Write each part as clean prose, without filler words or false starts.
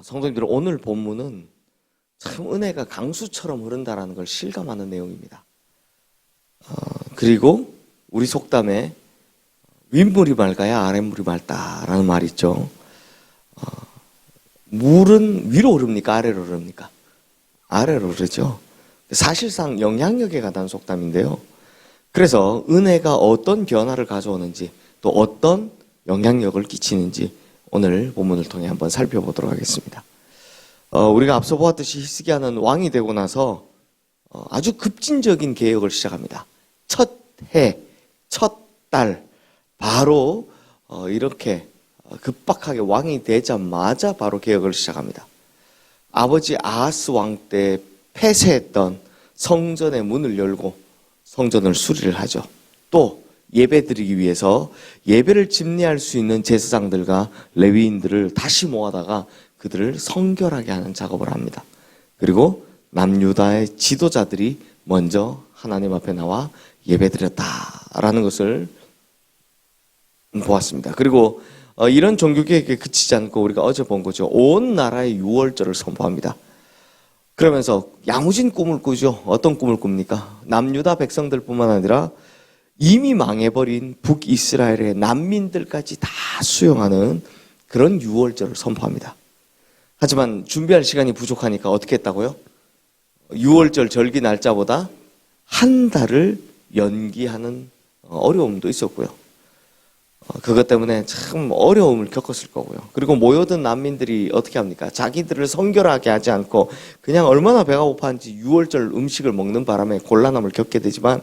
성도님들, 오늘 본문은 참 은혜가 강수처럼 흐른다라는 걸 실감하는 내용입니다. 그리고 우리 속담에 윗물이 맑아야 아랫물이 맑다라는 말이 있죠. 물은 위로 흐릅니까? 아래로 흐릅니까? 아래로 흐르죠. 사실상 영향력에 관한 속담인데요. 그래서 은혜가 어떤 변화를 가져오는지 또 어떤 영향력을 끼치는지 오늘 본문을 통해 한번 살펴보도록 하겠습니다. 우리가 앞서 보았듯이 히스기야는 왕이 되고 나서 아주 급진적인 개혁을 시작합니다. 첫 해, 첫 달, 바로 이렇게 급박하게 왕이 되자마자 바로 개혁을 시작합니다. 아버지 아하스 왕 때 폐쇄했던 성전의 문을 열고 성전을 수리를 하죠. 또 예배드리기 위해서 예배를 집례할 수 있는 제사장들과 레위인들을 다시 모아다가 그들을 성결하게 하는 작업을 합니다. 그리고 남유다의 지도자들이 먼저 하나님 앞에 나와 예배드렸다라는 것을 보았습니다. 그리고 이런 종교개혁에 그치지 않고 우리가 어제 본 거죠. 온 나라의 유월절을 선포합니다. 그러면서 야무진 꿈을 꾸죠. 어떤 꿈을 꿉니까? 남유다 백성들뿐만 아니라 이미 망해버린 북이스라엘의 난민들까지 다 수용하는 그런 유월절을 선포합니다. 하지만 준비할 시간이 부족하니까 어떻게 했다고요? 유월절 절기 날짜보다 한 달을 연기하는 어려움도 있었고요. 그것 때문에 참 어려움을 겪었을 거고요. 그리고 모여든 난민들이 어떻게 합니까? 자기들을 성결하게 하지 않고 그냥 얼마나 배가 고파한지 유월절 음식을 먹는 바람에 곤란함을 겪게 되지만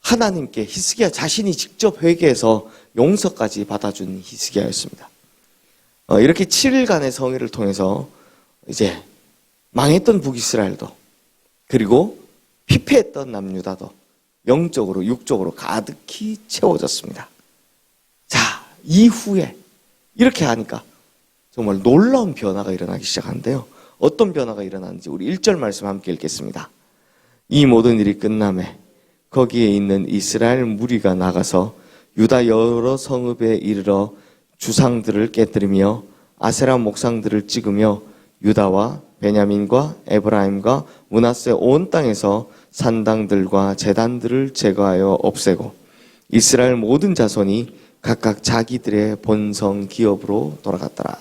하나님께 히스기야 자신이 직접 회개해서 용서까지 받아준 히스기야였습니다. 이렇게 7일간의 성회를 통해서 이제 망했던 북이스라엘도 그리고 피폐했던 남유다도 영적으로 육적으로 가득히 채워졌습니다. 자, 이후에 이렇게 하니까 정말 놀라운 변화가 일어나기 시작하는데요. 어떤 변화가 일어나는지 우리 1절 말씀 함께 읽겠습니다. 이 모든 일이 끝남에 거기에 있는 이스라엘 무리가 나가서 유다 여러 성읍에 이르러 주상들을 깨뜨리며 아세라 목상들을 찍으며 유다와 베냐민과 에브라임과 므낫세 온 땅에서 산당들과 제단들을 제거하여 없애고 이스라엘 모든 자손이 각각 자기들의 본성 기업으로 돌아갔더라.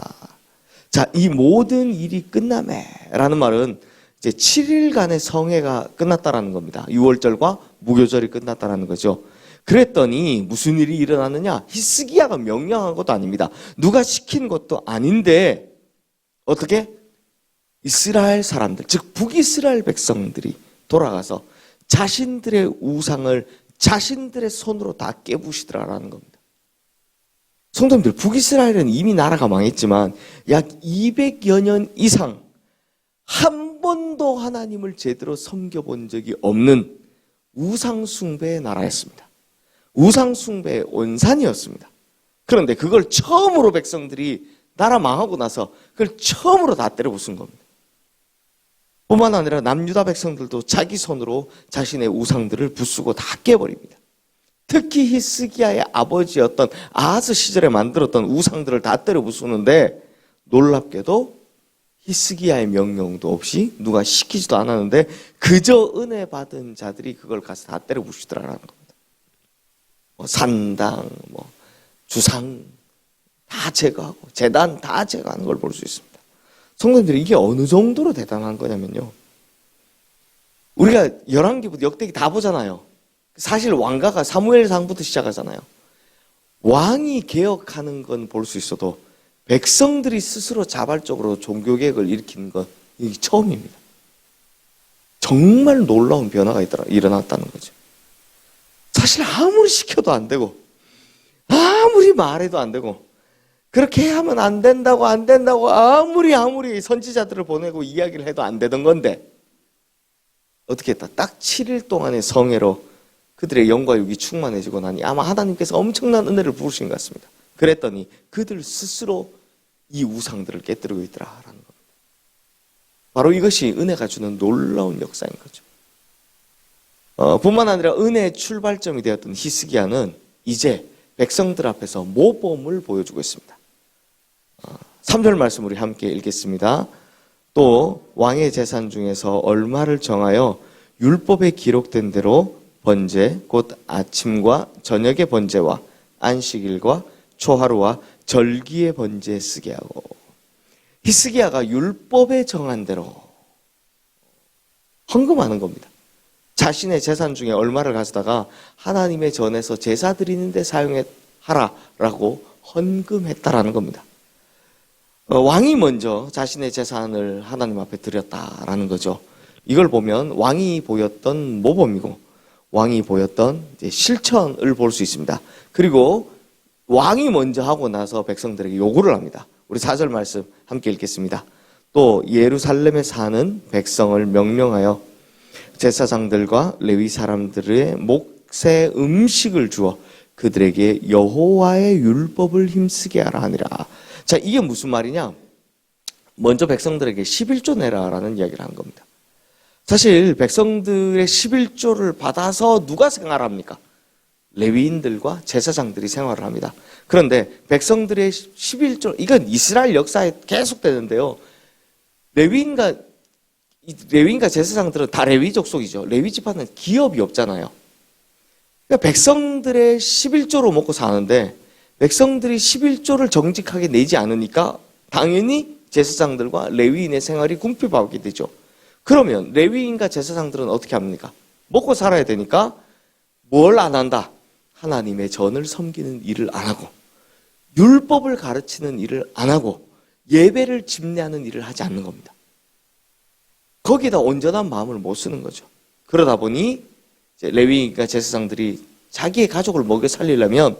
자, 이 모든 일이 끝나매 라는 말은 이제 7일간의 성회가 끝났다라는 겁니다. 6월절과 무교절이 끝났다라는 거죠. 그랬더니 무슨 일이 일어났느냐? 히스기야가 명령한 것도 아닙니다. 누가 시킨 것도 아닌데 어떻게? 이스라엘 사람들, 즉 북이스라엘 백성들이 돌아가서 자신들의 우상을 자신들의 손으로 다 깨부시더라라는 겁니다. 성도님들, 북이스라엘은 이미 나라가 망했지만 약 200여 년 이상 한 번도 하나님을 제대로 섬겨본 적이 없는 우상숭배의 나라였습니다. 우상숭배의 온산이었습니다. 그런데 그걸 처음으로 백성들이 나라 망하고 나서 그걸 처음으로 다 때려 부순 겁니다. 뿐만 아니라 남유다 백성들도 자기 손으로 자신의 우상들을 부수고 다 깨버립니다. 특히 히스기야의 아버지였던 아하스 시절에 만들었던 우상들을 다 때려 부수는데 놀랍게도 히스기야의 명령도 없이 누가 시키지도 않았는데 그저 은혜 받은 자들이 그걸 가서 다 때려 부수더라라는 겁니다. 산당, 주상 다 제거하고 제단 다 제거하는 걸 볼 수 있습니다. 성도님들이 이게 어느 정도로 대단한 거냐면요. 우리가 열왕기부터 역대기 다 보잖아요. 사실 왕가가 사무엘상부터 시작하잖아요. 왕이 개혁하는 건 볼 수 있어도 백성들이 스스로 자발적으로 종교개혁을 일으키는 건 이게 처음입니다. 정말 놀라운 변화가 일어났다는 거죠. 사실 아무리 시켜도 안 되고 아무리 말해도 안 되고 그렇게 하면 안 된다고 아무리 선지자들을 보내고 이야기를 해도 안 되던 건데 어떻게 했다? 딱 7일 동안의 성회로 그들의 영과 육이 충만해지고 나니 아마 하나님께서 엄청난 은혜를 부으신 것 같습니다. 그랬더니 그들 스스로 이 우상들을 깨뜨리고 있더라라는 겁니다. 바로 이것이 은혜가 주는 놀라운 역사인 거죠. 뿐만 아니라 은혜의 출발점이 되었던 히스기야는 이제 백성들 앞에서 모범을 보여주고 있습니다. 3절 말씀 우리 함께 읽겠습니다. 또 왕의 재산 중에서 얼마를 정하여 율법에 기록된 대로 번제 곧 아침과 저녁의 번제와 안식일과 초하루와 절기의 번제에 쓰게 하고. 히스기야가 율법에 정한 대로 헌금하는 겁니다. 자신의 재산 중에 얼마를 가져다가 하나님의 전에서 제사 드리는데 사용하라라고 헌금했다라는 겁니다. 왕이 먼저 자신의 재산을 하나님 앞에 드렸다라는 거죠. 이걸 보면 왕이 보였던 모범이고 왕이 보였던 실천을 볼 수 있습니다. 그리고 왕이 먼저 하고 나서 백성들에게 요구를 합니다. 우리 4절 말씀 함께 읽겠습니다. 또 예루살렘에 사는 백성을 명령하여 제사장들과 레위 사람들의 몫의 음식을 주어 그들에게 여호와의 율법을 힘쓰게 하라 하니라. 자, 이게 무슨 말이냐? 먼저 백성들에게 11조 내라라는 이야기를 하는 겁니다. 사실 백성들의 11조를 받아서 누가 생활합니까? 레위인들과 제사장들이 생활을 합니다. 그런데 백성들의 11조, 이건 이스라엘 역사에 계속 되는데요. 레위인과 제사장들은 다 레위 족속이죠. 레위 지파는 기업이 없잖아요. 그러니까 백성들의 11조로 먹고 사는데 백성들이 11조를 정직하게 내지 않으니까 당연히 제사장들과 레위인의 생활이 궁핍하게 되죠. 그러면 레위인과 제사장들은 어떻게 합니까? 먹고 살아야 되니까 뭘 안 한다? 하나님의 전을 섬기는 일을 안 하고 율법을 가르치는 일을 안 하고 예배를 집례하는 일을 하지 않는 겁니다. 거기다 온전한 마음을 못 쓰는 거죠. 그러다 보니 레위인과 제사장들이 자기의 가족을 먹여 살리려면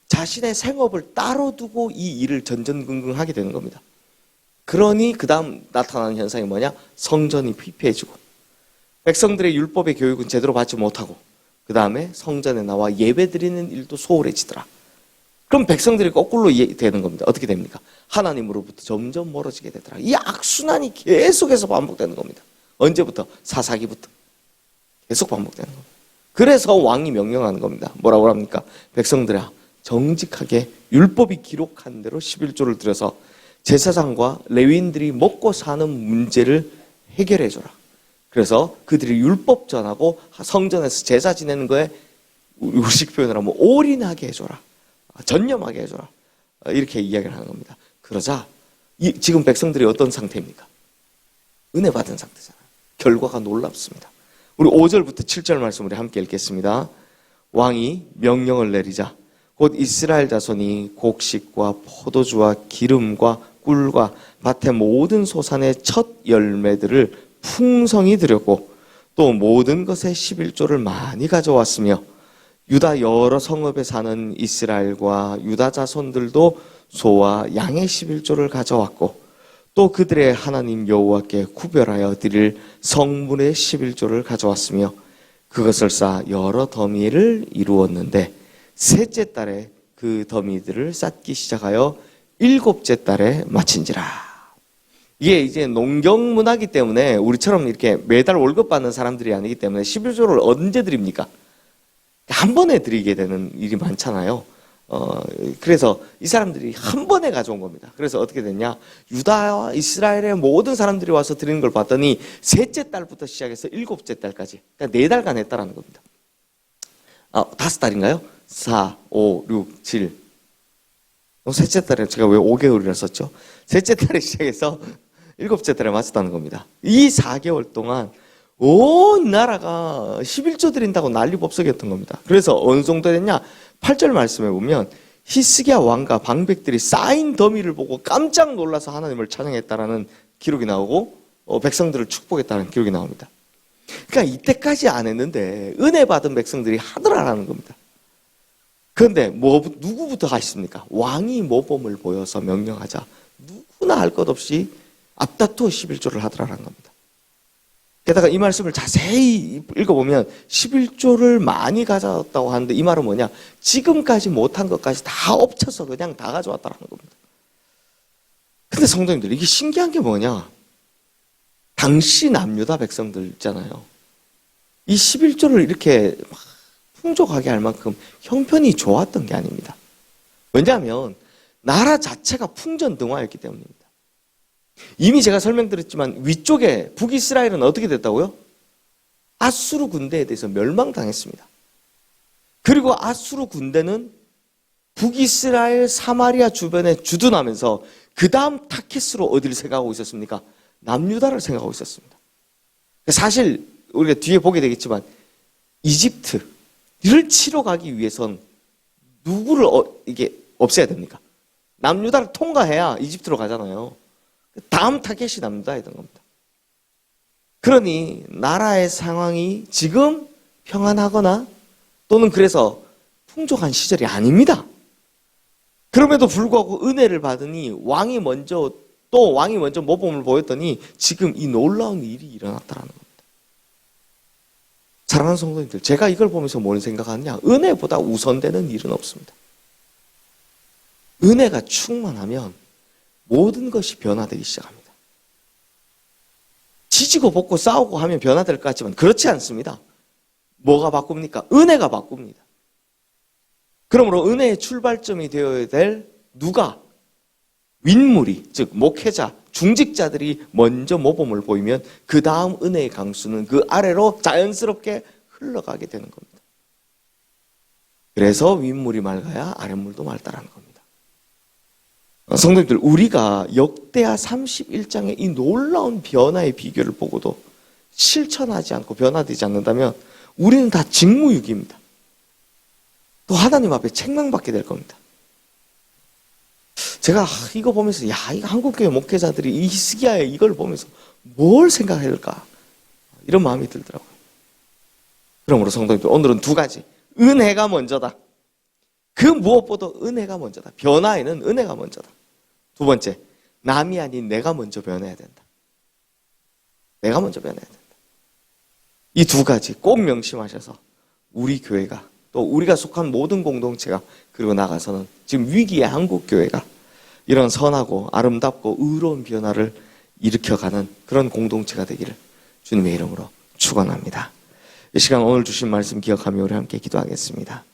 자신의 생업을 따로 두고 이 일을 전전긍긍하게 되는 겁니다. 그러니 그 다음 나타나는 현상이 뭐냐? 성전이 피폐해지고 백성들의 율법의 교육은 제대로 받지 못하고 그 다음에 성전에 나와 예배드리는 일도 소홀해지더라. 그럼 백성들이 거꾸로 되는 겁니다. 어떻게 됩니까? 하나님으로부터 점점 멀어지게 되더라. 이 악순환이 계속해서 반복되는 겁니다. 언제부터? 사사기부터 계속 반복되는 겁니다. 그래서 왕이 명령하는 겁니다. 뭐라고 합니까? 백성들아, 정직하게 율법이 기록한 대로 11조를 들여서 제사장과 레위인들이 먹고 사는 문제를 해결해줘라. 그래서 그들이 율법 전하고 성전에서 제사 지내는 거에 우리식 표현을 하면 올인하게 해줘라. 전념하게 해줘라. 이렇게 이야기를 하는 겁니다. 그러자 지금 백성들이 어떤 상태입니까? 은혜 받은 상태잖아요. 결과가 놀랍습니다. 우리 5절부터 7절 말씀 우리 함께 읽겠습니다. 왕이 명령을 내리자 곧 이스라엘 자손이 곡식과 포도주와 기름과 꿀과 밭의 모든 소산의 첫 열매들을 풍성히 드렸고 또 모든 것의 11조를 많이 가져왔으며 유다 여러 성읍에 사는 이스라엘과 유다 자손들도 소와 양의 11조를 가져왔고 또 그들의 하나님 여호와께 구별하여 드릴 성물의 11조를 가져왔으며 그것을 쌓아 여러 더미를 이루었는데 셋째 달에 그 더미들을 쌓기 시작하여 일곱째 달에 마친지라. 이게 이제 농경 문화이기 때문에 우리처럼 이렇게 매달 월급 받는 사람들이 아니기 때문에 11조를 언제 드립니까? 한 번에 드리게 되는 일이 많잖아요. 그래서 이 사람들이 한 번에 가져온 겁니다. 그래서 어떻게 됐냐? 유다와 이스라엘의 모든 사람들이 와서 드리는 걸 봤더니 셋째 달부터 시작해서 일곱째 달까지, 그러니까 4달간 했다라는 겁니다. 5달인가요? 4, 5, 6, 7. 셋째 달에 제가 왜 5개월이라 썼죠? 셋째 달에 시작해서 일곱째 달에 마쳤다는 겁니다. 이 4개월 동안 온 나라가 11조 드린다고 난리법석이었던 겁니다. 그래서 어느 정도 됐냐? 8절 말씀에 보면 히스기야 왕과 방백들이 쌓인 더미를 보고 깜짝 놀라서 하나님을 찬양했다라는 기록이 나오고 백성들을 축복했다는 기록이 나옵니다. 그러니까 이때까지 안 했는데 은혜 받은 백성들이 하더라라는 겁니다. 그런데 누구부터 하십니까? 왕이 모범을 보여서 명령하자 누구나 할 것 없이 앞다투어 11조를 하더라라는 겁니다. 게다가 이 말씀을 자세히 읽어보면 11조를 많이 가져왔다고 하는데 이 말은 뭐냐? 지금까지 못한 것까지 다 엎쳐서 그냥 다 가져왔다는 겁니다. 근데 성도님들, 이게 신기한 게 뭐냐? 당시 남유다 백성들 있잖아요. 이 11조를 이렇게 풍족하게 할 만큼 형편이 좋았던 게 아닙니다. 왜냐하면 나라 자체가 풍전등화였기 때문입니다. 이미 제가 설명드렸지만 위쪽에 북이스라엘은 어떻게 됐다고요? 아수르 군대에 대해서 멸망당했습니다. 그리고 아수르 군대는 북이스라엘 사마리아 주변에 주둔하면서 그 다음 타켓으로 어디를 생각하고 있었습니까? 남유다를 생각하고 있었습니다. 사실 우리가 뒤에 보게 되겠지만 이집트를 치러 가기 위해선 누구를 이게 없애야 됩니까? 남유다를 통과해야 이집트로 가잖아요. 다음 타겟이 남유다였던 겁니다. 그러니 나라의 상황이 지금 평안하거나 또는 그래서 풍족한 시절이 아닙니다. 그럼에도 불구하고 은혜를 받으니 왕이 먼저 모범을 보였더니 지금 이 놀라운 일이 일어났다는 겁니다. 사랑하는 성도님들, 제가 이걸 보면서 뭘 생각하느냐? 은혜보다 우선되는 일은 없습니다. 은혜가 충만하면 모든 것이 변화되기 시작합니다. 지지고 볶고 싸우고 하면 변화될 것 같지만 그렇지 않습니다. 뭐가 바꿉니까? 은혜가 바꿉니다. 그러므로 은혜의 출발점이 되어야 될 누가? 윗무리, 즉 목회자, 중직자들이 먼저 모범을 보이면 그 다음 은혜의 강수는 그 아래로 자연스럽게 흘러가게 되는 겁니다. 그래서 윗물이 맑아야 아랫물도 맑다라는 겁니다. 성도님들, 우리가 역대하 31장의 이 놀라운 변화의 비결을 보고도 실천하지 않고 변화되지 않는다면 우리는 다 직무유기입니다. 또 하나님 앞에 책망받게 될 겁니다. 제가 이거 보면서 이거 한국교회 목회자들이 이 히스기야에 이걸 보면서 뭘 생각해야 될까? 이런 마음이 들더라고요. 그러므로 성도님들, 오늘은 두 가지. 은혜가 먼저다. 그 무엇보다 은혜가 먼저다. 변화에는 은혜가 먼저다. 두 번째, 남이 아닌 내가 먼저 변해야 된다. 내가 먼저 변해야 된다. 이 두 가지 꼭 명심하셔서 우리 교회가 또 우리가 속한 모든 공동체가 그리고 나가서는 지금 위기의 한국교회가 이런 선하고 아름답고 의로운 변화를 일으켜가는 그런 공동체가 되기를 주님의 이름으로 축원합니다. 이 시간 오늘 주신 말씀 기억하며 우리 함께 기도하겠습니다.